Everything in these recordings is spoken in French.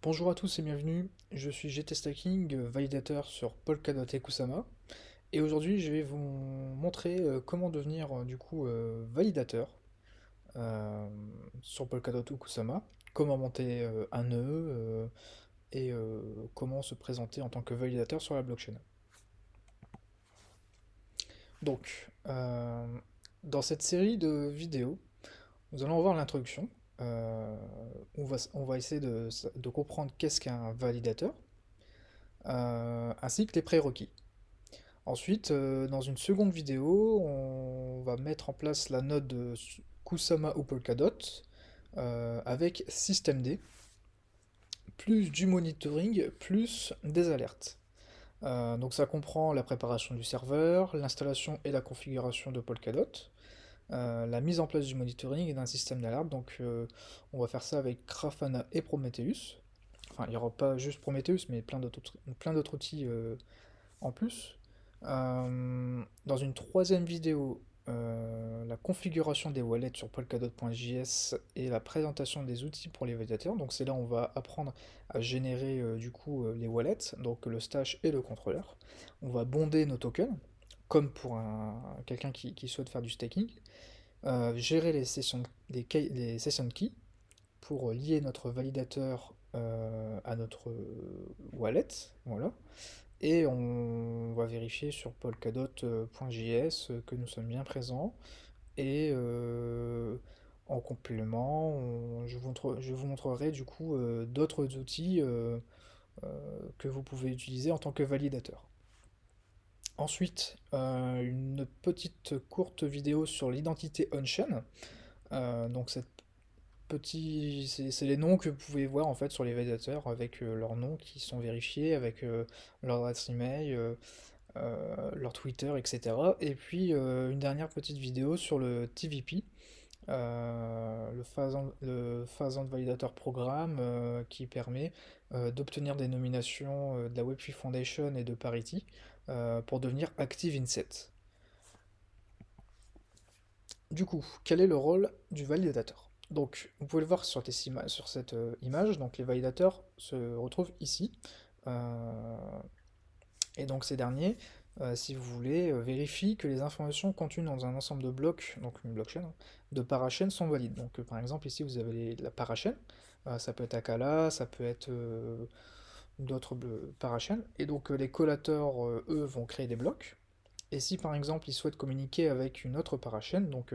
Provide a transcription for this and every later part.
Bonjour à tous et bienvenue, je suis GT Stacking, validateur sur Polkadot et Kusama, et aujourd'hui je vais vous montrer comment devenir validateur euh, sur Polkadot ou Kusama, comment monter un nœud et comment se présenter en tant que validateur sur la blockchain. Donc, dans cette série de vidéos, nous allons voir l'introduction. euh, on va essayer de comprendre qu'est-ce qu'un validateur, ainsi que les prérequis. Ensuite, dans une seconde vidéo, on va mettre en place la node de Kusama ou Polkadot avec systemd, plus du monitoring, plus des alertes. Donc ça comprend la préparation du serveur, l'installation et la configuration de Polkadot, la mise en place du monitoring et d'un système d'alerte. Donc on va faire ça avec Grafana et Prometheus. Enfin, il n'y aura pas juste Prometheus, mais plein d'autres outils en plus. Dans une troisième vidéo, la configuration des wallets sur polkadot.js et la présentation des outils pour les validateurs. Donc c'est là où on va apprendre à générer les wallets, donc le stash et le contrôleur. On va bonder nos tokens, comme pour quelqu'un qui souhaite faire du staking. Gérer les session keys pour lier notre validateur à notre wallet. Voilà. Et on va vérifier sur polkadot.js que nous sommes bien présents. Et en complément, je vous montrerai d'autres outils que vous pouvez utiliser en tant que validateur. Ensuite, une petite courte vidéo sur l'identité on-chain. Donc c'est les noms que vous pouvez voir en fait sur les validateurs avec leurs noms qui sont vérifiés, avec leur adresse email, leur Twitter, etc. Et puis une dernière petite vidéo sur le TVP, le Phasant Validator Programme qui permet d'obtenir des nominations de la Web3 Foundation et de Parity pour devenir Active Inset. Du coup, quel est le rôle du validateur? Donc, vous pouvez le voir sur cette image, donc les validateurs se retrouvent ici. Euh, Et donc ces derniers, si vous voulez, vérifient que les informations contenues dans un ensemble de blocs, donc une blockchain, hein, de parachaînes sont valides. Donc par exemple ici vous avez la parachaîne, ça peut être Akala, ça peut être d'autres parachaînes, et donc les collateurs, eux, vont créer des blocs. Et si par exemple ils souhaitent communiquer avec une autre parachaîne, donc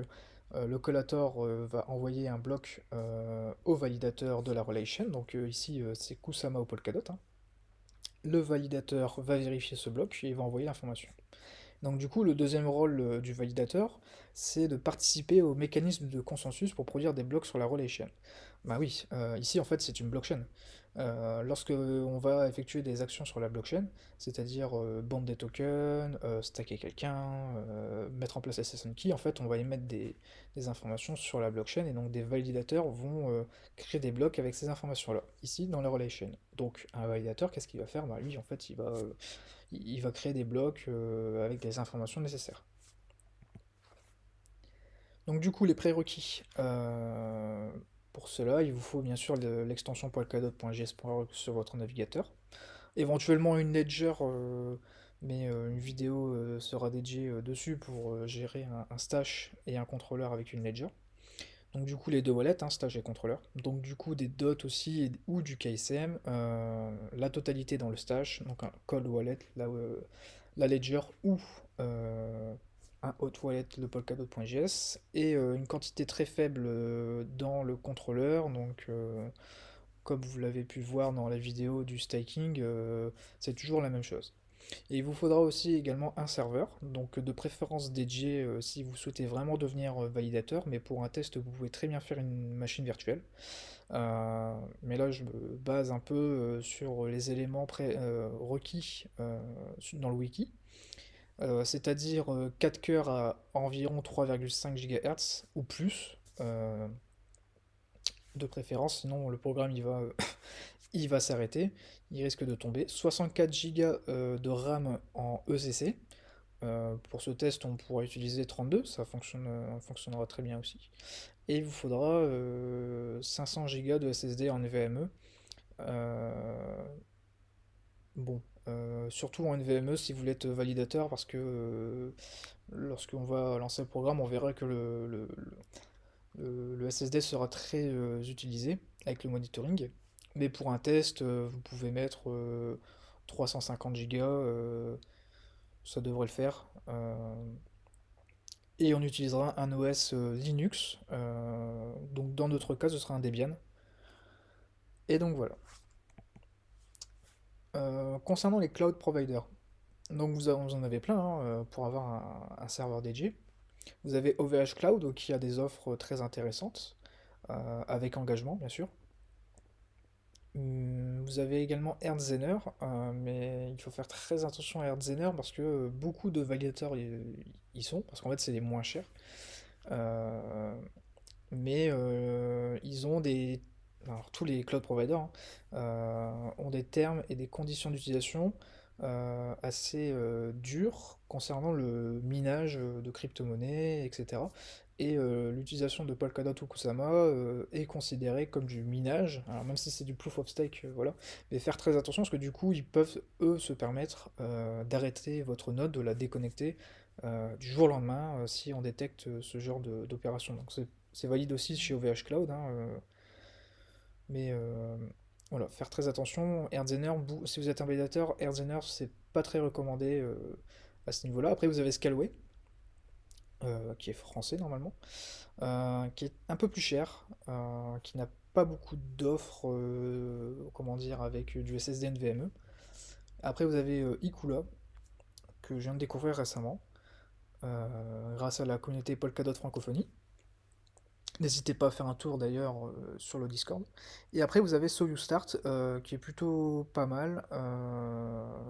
le collator va envoyer un bloc au validateur de la relation, donc ici c'est Kusama ou Polkadot, hein. Le validateur va vérifier ce bloc et il va envoyer l'information. Donc du coup, le deuxième rôle du validateur, c'est de participer au mécanisme de consensus pour produire des blocs sur la relation. Bah oui, ici en fait c'est une blockchain. Lorsque on va effectuer des actions sur la blockchain, c'est-à-dire bande des tokens, stacker quelqu'un, mettre en place la session key, en fait on va émettre des informations sur la blockchain et donc des validateurs vont créer des blocs avec ces informations-là, ici dans la relation. Donc un validateur, qu'est-ce qu'il va faire? Bah lui en fait il va créer des blocs avec des informations nécessaires. Donc du coup, les prérequis. Pour cela, il vous faut bien sûr l'extension polkadot.js sur votre navigateur. Éventuellement une ledger, mais une vidéo sera dédiée dessus pour gérer un stash et un contrôleur avec une ledger. Donc du coup les deux wallets, hein, stash et contrôleur. Donc du coup des dots aussi ou du KSM, la totalité dans le stash, donc un cold wallet, la ledger ou un hot wallet, le polkadot.js, et une quantité très faible dans le contrôleur. Donc comme vous l'avez pu voir dans la vidéo du staking, c'est toujours la même chose. Et il vous faudra aussi également un serveur, donc de préférence dédié si vous souhaitez vraiment devenir validateur, mais pour un test vous pouvez très bien faire une machine virtuelle. Mais là je me base un peu sur les éléments requis dans le wiki, c'est-à-dire 4 cœurs à environ 3,5 GHz ou plus, de préférence, sinon le programme il va s'arrêter, il risque de tomber. 64 Go de RAM en ECC. Pour ce test, on pourra utiliser 32, fonctionnera très bien aussi. Et il vous faudra 500 Go de SSD en NVMe Euh, bon, surtout en NVMe si vous voulez être validateur, parce que lorsqu'on va lancer le programme, on verra que le SSD sera très utilisé avec le monitoring. Mais pour un test, vous pouvez mettre 350 Go, ça devrait le faire. Et on utilisera un OS Linux. Donc dans notre cas, ce sera un Debian. Et donc voilà. Concernant les cloud providers, donc vous en avez plein hein, pour avoir un serveur dédié. Vous avez OVH Cloud qui a des offres très intéressantes, avec engagement bien sûr. Vous avez également AirZenner, mais il faut faire très attention à AirZenner parce que beaucoup de validateurs y sont, parce qu'en fait c'est les moins chers. Euh, mais ils ont des... Alors tous les cloud providers hein, ont des termes et des conditions d'utilisation assez durs concernant le minage de crypto-monnaies, etc. Et l'utilisation de Polkadot ou Kusama est considérée comme du minage, alors même si c'est du proof of stake, voilà, mais faire très attention parce que du coup ils peuvent eux se permettre d'arrêter votre node, de la déconnecter du jour au lendemain si on détecte ce genre d'opération. Donc c'est valide aussi chez OVH Cloud, hein, mais voilà, faire très attention. AirZenner, si vous êtes un validateur, AirZenner c'est pas très recommandé à ce niveau-là. Après vous avez Scalway, qui est français normalement, qui est un peu plus cher, qui n'a pas beaucoup d'offres, comment dire, avec du SSD NVMe. Après vous avez Ikula, que je viens de découvrir récemment, grâce à la communauté Polkadot Francophonie. N'hésitez pas à faire un tour d'ailleurs sur le Discord. Et après vous avez SoyouStart qui est plutôt pas mal,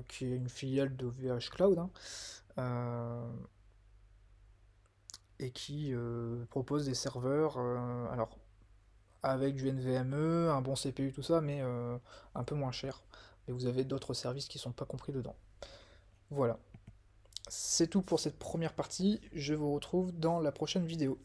qui est une filiale de VH Cloud, hein, euh, et qui propose des serveurs, alors avec du NVMe, un bon CPU, tout ça, mais un peu moins cher. Et vous avez d'autres services qui sont pas compris dedans. Voilà. C'est tout pour cette première partie. Je vous retrouve dans la prochaine vidéo.